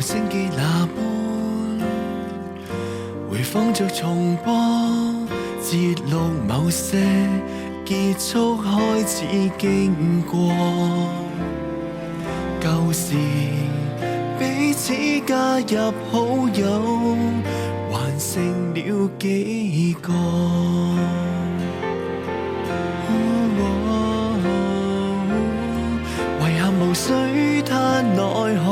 星機那般，回放着重播，節錄某些結束開始經過，舊時彼此加入好友，還剩了幾個。遺憾無需他奈何，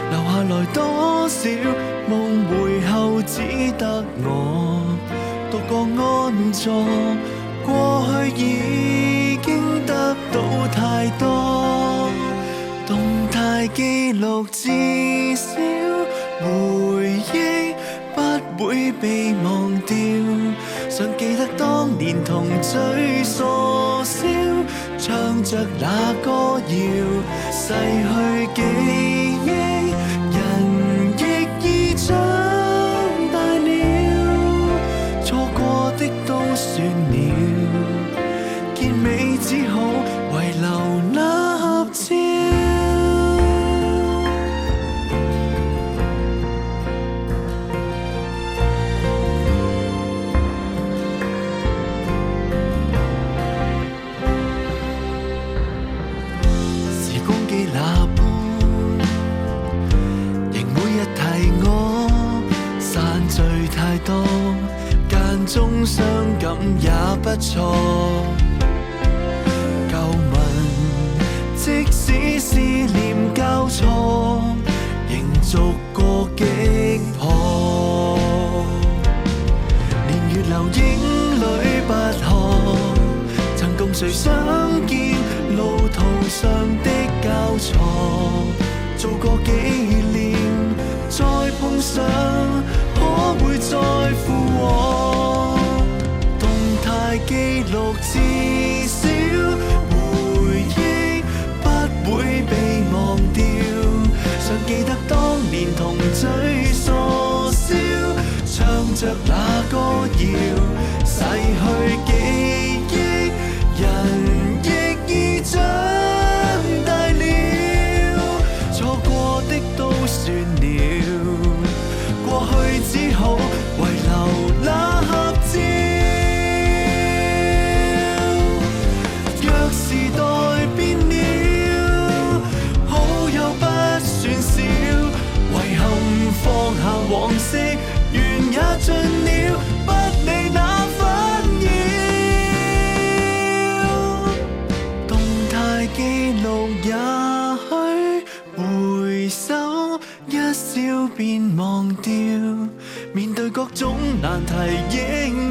留下來多少夢回後只得我獨個安坐。過去已經得到太多動態記錄，至少回憶不會被忘掉。想記得當年同醉傻笑，唱着那歌謠，逝去記憶，人亦已長大了，錯過的都算了，結尾只好遺留那合照。太多間中傷感也不錯，舊聞即使思念交錯，仍逐個擊破。年月流影裏不可，曾共誰相見，路途上的交錯，做個紀念，再碰上可會再附和？動態記錄至少回憶不會被忘掉，想記得當年同醉傻笑，唱着那歌謠，逝去記憶，人亦已長大了，錯過的都算了，過去只好遺留那合照。若時代變了，好友不算少，遺憾放下往昔，緣也盡了，不理那紛擾。動態記錄也許回首一笑便忘掉，面對各種難題仍